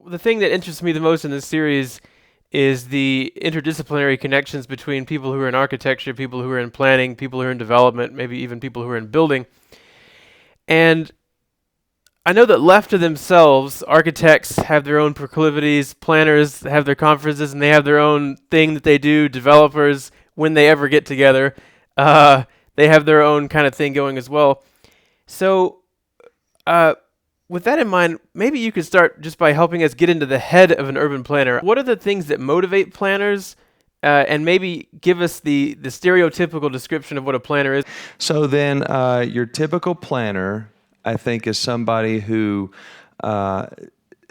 the thing that interests me the most in this series is the interdisciplinary connections between people who are in architecture, people who are in planning, people who are in development, maybe even people who are in building. And I know that left to themselves, architects have their own proclivities, planners have their conferences, and they have their own thing that they do. Developers, when they ever get together, uh, they have their own kind of thing going as well. So, uh, with that in mind, maybe you could start just by helping us get into the head of an urban planner. What are the things that motivate planners? And maybe give us the stereotypical description of what a planner is. So then, your typical planner, I think, is somebody who uh,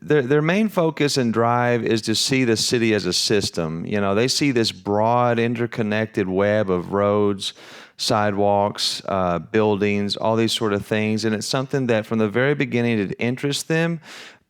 their main focus and drive is to see the city as a system. You know, they see this broad, interconnected web of roads, sidewalks, buildings, all these sort of things, and it's something that from the very beginning it interests them,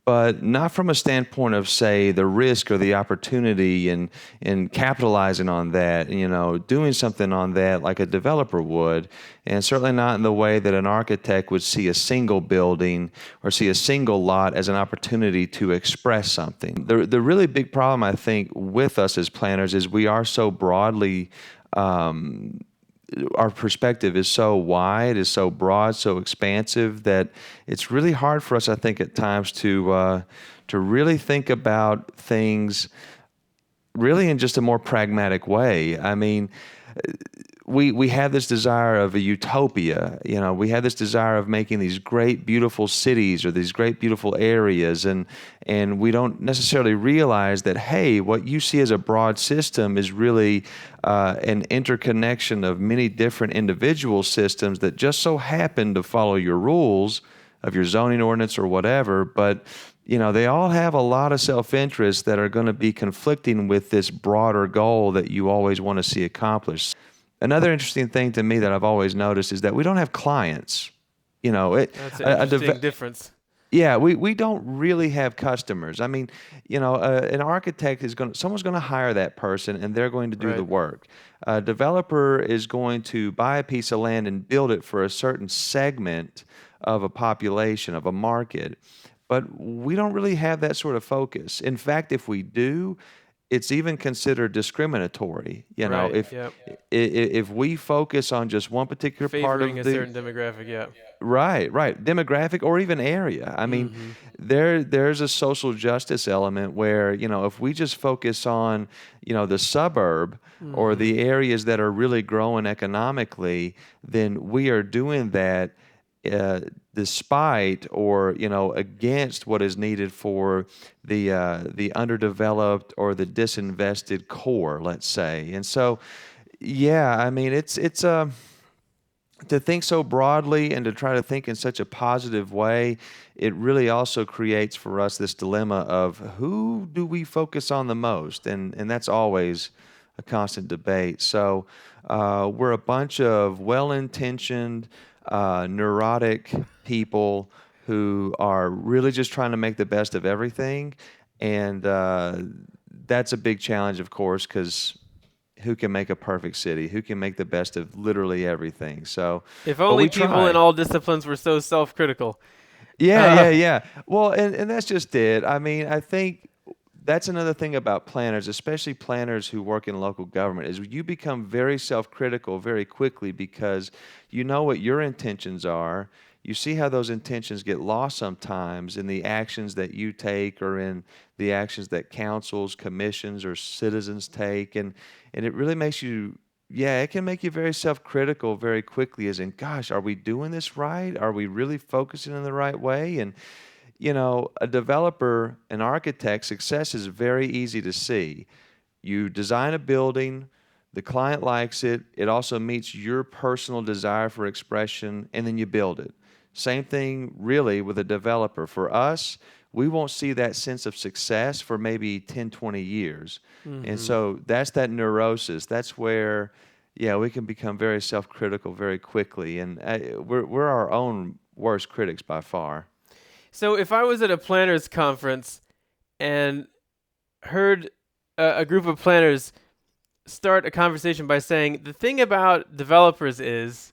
but not from a standpoint of, say, the risk or the opportunity and capitalizing on that, you know, doing something on that like a developer would, and certainly not in the way that an architect would see a single building or see a single lot as an opportunity to express something. The really big problem, I think, with us as planners is we are so broadly our perspective is so wide, is so broad, so expansive that it's really hard for us, I think, at times to really think about things really in just a more pragmatic way. I mean, we have this desire of a utopia. You know, we have this desire of making these great, beautiful cities or these great, beautiful areas, and we don't necessarily realize that, hey, what you see as a broad system is really an interconnection of many different individual systems that just so happen to follow your rules of your zoning ordinance or whatever, but you know, they all have a lot of self-interest that are going to be conflicting with this broader goal that you always want to see accomplished. Another interesting thing to me that I've always noticed is that we don't have clients. You know, That's an interesting difference. yeah, we don't really have customers. I mean, you know, an architect someone's going to hire that person and they're going to do the Right. work. A developer is going to buy a piece of land and build it for a certain segment of a population, of a market. But we don't really have that sort of focus. In fact, if we do, it's even considered discriminatory. You know, Right. Yep. if we focus on just one particular part Favoring of a the certain demographic. Yeah. right, demographic or even area. I mean, Mm-hmm. there's a social justice element where, you know, if we just focus on, you know, the suburb or Mm-hmm. the areas that are really growing economically, then we are doing that uh, despite or, you know, against what is needed for the underdeveloped or the disinvested core, let's say. And so, yeah, I mean, it's to think so broadly and to try to think in such a positive way, it really also creates for us this dilemma of who do we focus on the most, and that's always a constant debate. So we're a bunch of well-intentioned, neurotic people who are really just trying to make the best of everything, and that's a big challenge, of course, because who can make a perfect city? Who can make the best of literally everything? So, If but only we people in try. all disciplines were so self-critical. Yeah, Uh, yeah, yeah. Well, and that's just it. I mean, I think that's another thing about planners, especially planners who work in local government, is you become very self-critical very quickly because you know what your intentions are. You see how those intentions get lost sometimes in the actions that you take or in the actions that councils, commissions, or citizens take, and it really makes you yeah, it can make you very self-critical very quickly, as in, gosh, are we doing this right? Are we really focusing in the right way? And you know, a developer, an architect, success is very easy to see. You design a building, the client likes it, it also meets your personal desire for expression, and then you build it. Same thing, really, with a developer. For us, we won't see that sense of success for maybe 10, 20 years. And mm-hmm. so that's that neurosis. That's where, yeah, we can become very self critical very quickly. And we're our own worst critics by far. So if I was at a planners conference and heard a group of planners start a conversation by saying the thing about developers is,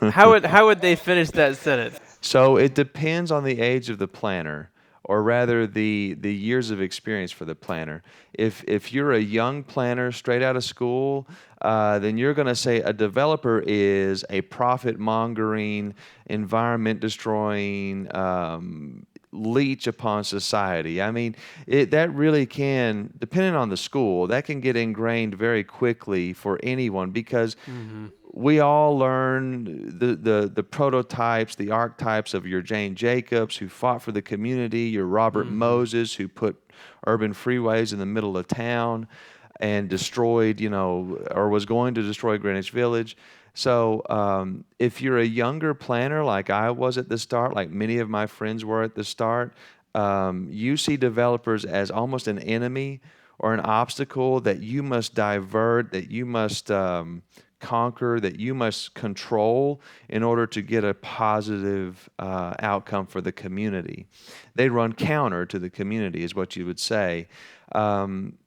how would they finish that sentence? So it depends on the age of the planner. or rather the years of experience for the planner. If you're a young planner straight out of school, then you're going to say a developer is a profit mongering, environment destroying, leech upon society. I mean, that really can, depending on the school, that can get ingrained very quickly for anyone because Mm-hmm. we all learn the prototypes, the archetypes of your Jane Jacobs who fought for the community, your Robert Mm-hmm. Moses who put urban freeways in the middle of town and destroyed, or was going to destroy Greenwich Village. So if you're a younger planner like I was at the start, like many of my friends were at the start, you see developers as almost an enemy or an obstacle that you must divert, that you must conquer, that you must control in order to get a positive outcome for the community. They run counter to the community, is what you would say.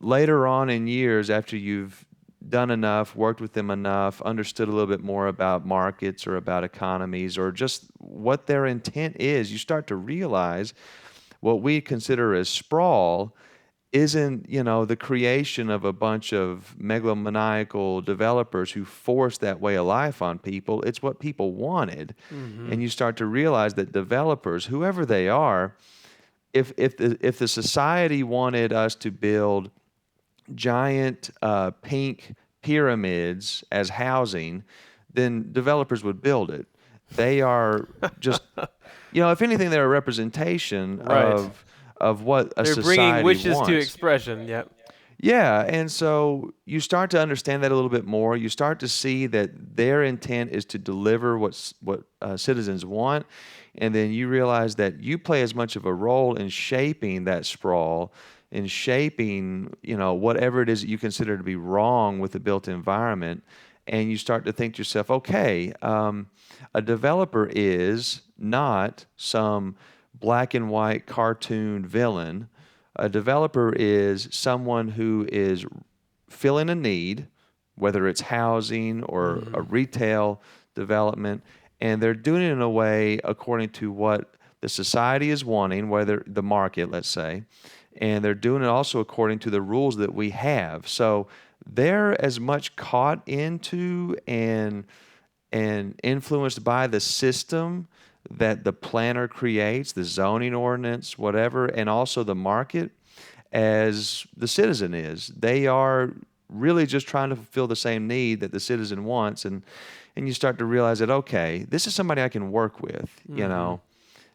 Later on in years, after you've done enough, worked with them enough, understood a little bit more about markets or about economies or just what their intent is, you start to realize what we consider as sprawl isn't, the creation of a bunch of megalomaniacal developers who forced that way of life on people. It's what people wanted. Mm-hmm. And you start to realize that developers, whoever they are, if the society wanted us to build giant pink pyramids as housing, then developers would build it. They are just, if anything, they're a representation Right. of what a They're bringing society wishes to wants. expression. Yep. Yeah, and so you start to understand that a little bit more. You start to see that their intent is to deliver what citizens want, and then you realize that you play as much of a role in shaping that sprawl, in shaping whatever it is that you consider to be wrong with the built environment, and you start to think to yourself, okay, a developer is not some black and white cartoon villain. A developer is someone who is filling a need, whether it's housing or a Mm-hmm. retail development, and they're doing it in a way according to what the society is wanting, whether the market, let's say, and they're doing it also according to the rules that we have. So they're as much caught into and influenced by the system that the planner creates, the zoning ordinance, whatever, and also the market as the citizen is. They are really just trying to fulfill the same need that the citizen wants, and you start to realize that, okay, this is somebody I can work with. Mm-hmm.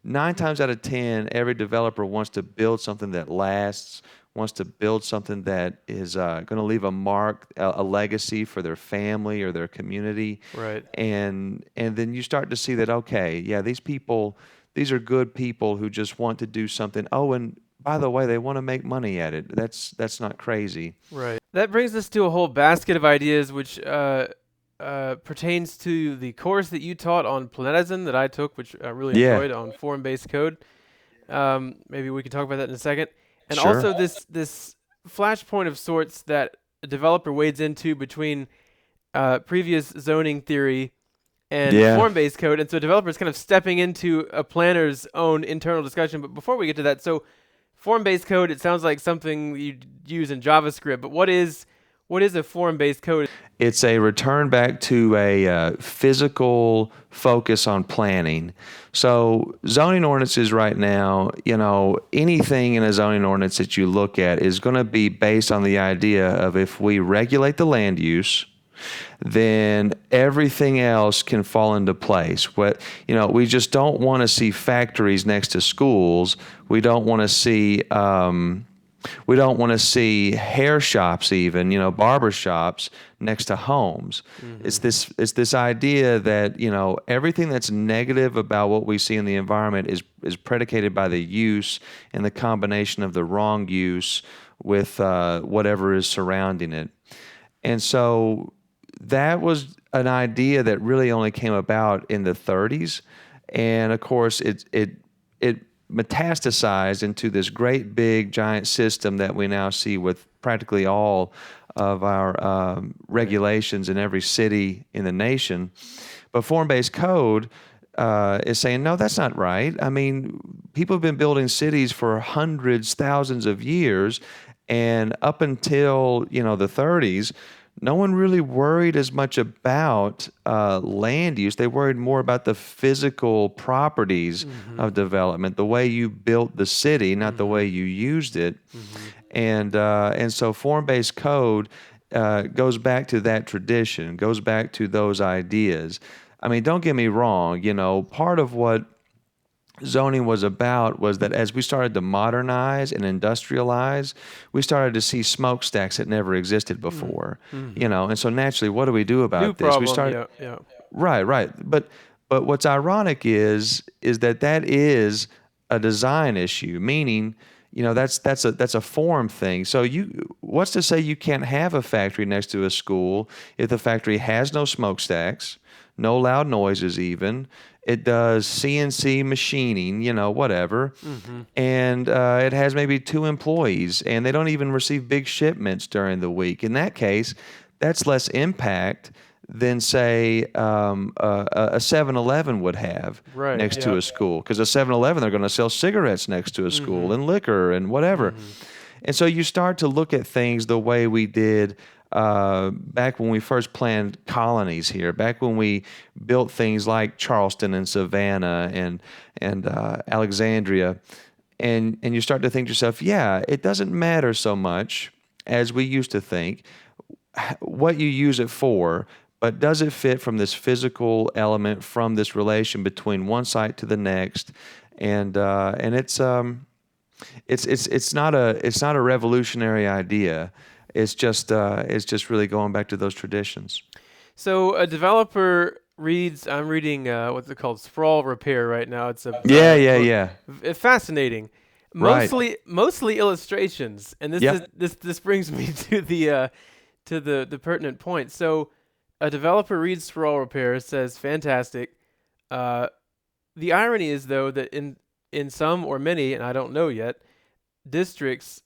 9 times out of 10, every developer wants to build something that lasts, wants to build something that is going to leave a mark, a legacy for their family or their community. Right. And then you start to see that, okay, yeah, these are good people who just want to do something. Oh, and by the way, they want to make money at it. That's not crazy. Right. That brings us to a whole basket of ideas, which pertains to the course that you taught on Planetism that I took, which I really Yeah, enjoyed on form-based code. Maybe we can talk about that in a second. And sure. also this flashpoint of sorts that a developer wades into between previous zoning theory and Yeah. form-based code, and so a developer is kind of stepping into a planner's own internal discussion. But before we get to that, so form-based code, it sounds like something you use in JavaScript, but what is a form-based code? It's a return back to a physical focus on planning. So zoning ordinances right now, anything in a zoning ordinance that you look at is going to be based on the idea of if we regulate the land use, then everything else can fall into place. We just don't want to see factories next to schools. We don't want to see hair shops, even barber shops next to homes. Mm-hmm. It's this idea that everything that's negative about what we see in the environment is predicated by the use and the combination of the wrong use with whatever is surrounding it. And so that was an idea that really only came about in the 30s, and of course it metastasized into this great big giant system that we now see with practically all of our regulations in every city in the nation. But form-based code is saying, no, that's not right. I mean, people have been building cities for hundreds, thousands of years, and up until the 30s, no one really worried as much about land use. They worried more about the physical properties Mm-hmm. of development, the way you built the city, not the Mm-hmm. way you used it. Mm-hmm. And so form-based code goes back to that tradition, goes back to those ideas. I mean, don't get me wrong. Part of what zoning was about was that as we started to modernize and industrialize, we started to see smokestacks that never existed before. Mm-hmm. And so naturally, what do we do New about this? We problem. start Yeah. Yeah. right, right. But what's ironic is that is a design issue, meaning that's a form thing. So what's to say you can't have a factory next to a school if the factory has no smokestacks, no loud noises even. It does CNC machining, whatever. Mm-hmm. And it has maybe 2 employees, and they don't even receive big shipments during the week. In that case, that's less impact than, say, a 7-Eleven would have Right. next to Yeah. a school. Because a 7-Eleven, they're going to sell cigarettes next to a school Mm-hmm. and liquor and whatever. Mm-hmm. And so you start to look at things the way we did back when we first planned colonies here, back when we built things like Charleston and Savannah and Alexandria, and you start to think to yourself, yeah, it doesn't matter so much as we used to think what you use it for, but does it fit from this physical element, from this relation between one site to the next, and it's not a revolutionary idea. It's just really going back to those traditions. So a developer reads. I'm reading what's it called? Sprawl Repair right now. It's a Yeah, yeah, book. yeah. Fascinating. Right. Mostly illustrations, and this is Yep. this brings me to the pertinent point. So a developer reads Sprawl Repair, says fantastic. Uh, the irony is though that in some or many, and I don't know yet, districts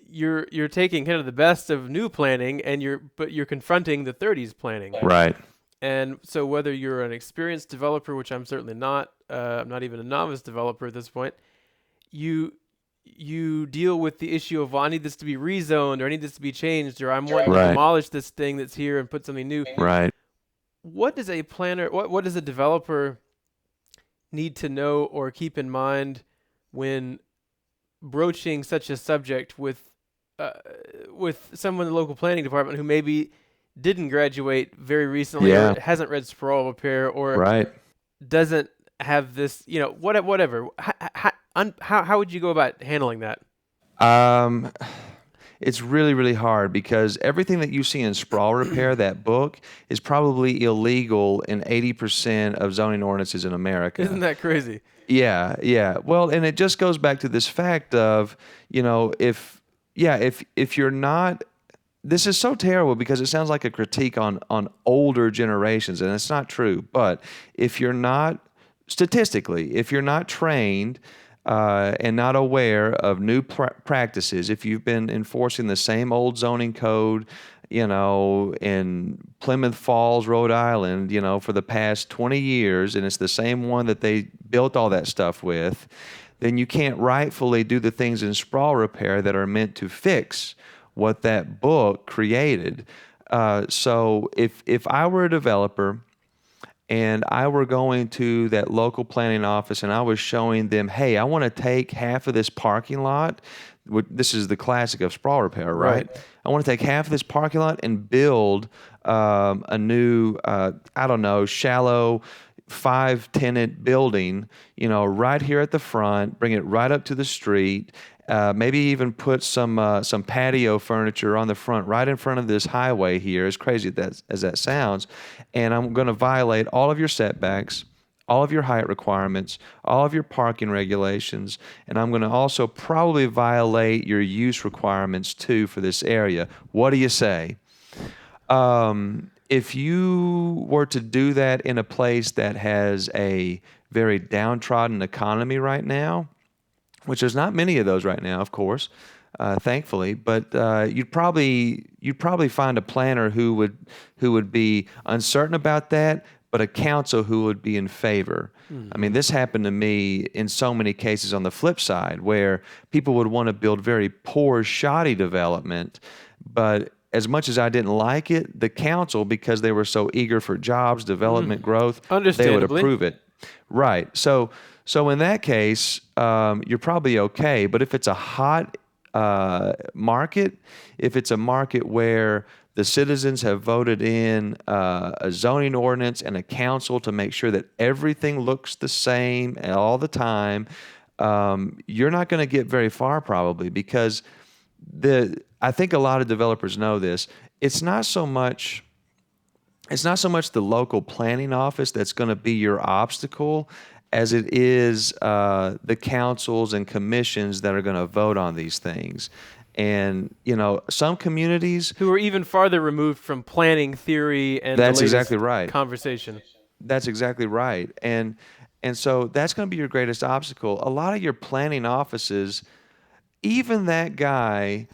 you're taking kind of the best of new planning and you're confronting the 30s planning. Right. And so whether you're an experienced developer, which I'm certainly not, I'm not even a novice developer at this point, you deal with the issue of, well, I need this to be rezoned, or I need this to be changed, or I'm wanting to Right. demolish this thing that's here and put something new. Right. What does a planner, what does a developer need to know or keep in mind when broaching such a subject uh, with someone in the local planning department who maybe didn't graduate very recently, Yeah. or hasn't read Sprawl Repair, or Right. doesn't have this, whatever. How would you go about handling that? Um, it's really, really hard because everything that you see in Sprawl Repair, that book, is probably illegal in 80% of zoning ordinances in America. Isn't that crazy? Yeah, yeah. Well, and it just goes back to this fact of, if you're not, this is so terrible because it sounds like a critique on older generations, and it's not true. But if you're not, statistically, if you're not trained and not aware of new practices, if you've been enforcing the same old zoning code, in Plymouth Falls, Rhode Island, for the past 20 years, and it's the same one that they built all that stuff with, then you can't rightfully do the things in Sprawl Repair that are meant to fix what that book created. So if I were a developer and I were going to that local planning office and I was showing them, hey, I want to take half of this parking lot. This is the classic of Sprawl Repair, right? I want to take half of this parking lot and build a new, shallow 5-tenant building, right here at the front, bring it right up to the street, maybe even put some patio furniture on the front, right in front of this highway here, as crazy as that sounds. And I'm going to violate all of your setbacks, all of your height requirements, all of your parking regulations, and I'm going to also probably violate your use requirements too for this area. What do you say? If you were to do that in a place that has a very downtrodden economy right now, which there's not many of those right now, of course, thankfully, but you'd probably find a planner who would be uncertain about that, but a council who would be in favor. I mean, this happened to me in so many cases on the flip side, where people would want to build very poor, shoddy development, but as much as I didn't like it, the council, because they were so eager for jobs, development, growth, they would Understandably. approve it. Right. So in that case, you're probably okay. But if it's a hot market, if it's a market where the citizens have voted in a zoning ordinance and a council to make sure that everything looks the same all the time, you're not going to get very far probably, because I think a lot of developers know this. It's not so much the local planning office that's going to be your obstacle as it is the councils and commissions that are going to vote on these things. And, some communities, Who are even farther removed from planning theory and the that's latest exactly right. conversation. That's exactly right. And so that's going to be your greatest obstacle. A lot of your planning offices, even that guy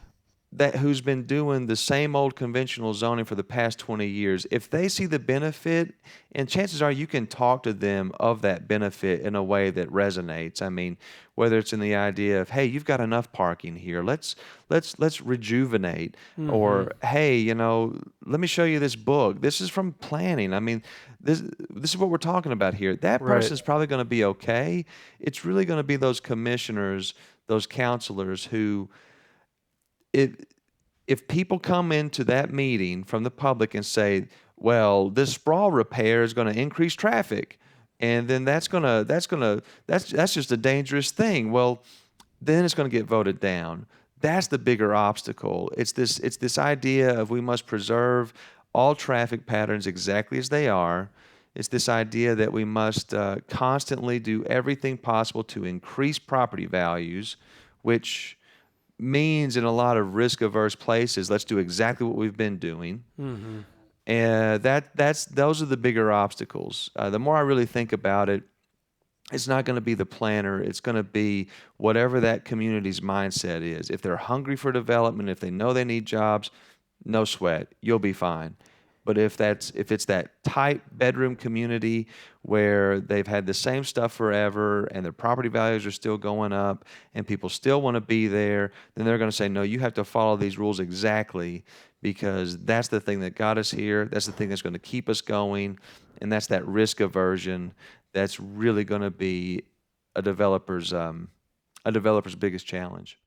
who's been doing the same old conventional zoning for the past 20 years, if they see the benefit, and chances are you can talk to them of that benefit in a way that resonates. I mean, whether it's in the idea of, hey, you've got enough parking here, let's rejuvenate, or hey, let me show you this book. This is from planning. I mean, this is what we're talking about here. That Right. person's probably going to be okay. It's really going to be those commissioners, those counselors who, if people come into that meeting from the public and say, well, this sprawl repair is going to increase traffic, and then that's just a dangerous thing. Well, then it's going to get voted down. That's the bigger obstacle. It's this idea of we must preserve all traffic patterns exactly as they are. It's this idea that we must constantly do everything possible to increase property values, which means in a lot of risk-averse places, let's do exactly what we've been doing. And those are the bigger obstacles. The more I really think about it, it's not going to be the planner. It's going to be whatever that community's mindset is. If they're hungry for development, if they know they need jobs, no sweat, you'll be fine. But if it's that tight bedroom community where they've had the same stuff forever and their property values are still going up and people still want to be there, then they're going to say, no, you have to follow these rules exactly, because that's the thing that got us here. That's the thing that's going to keep us going. And that's that risk aversion that's really going to be a developer's biggest challenge.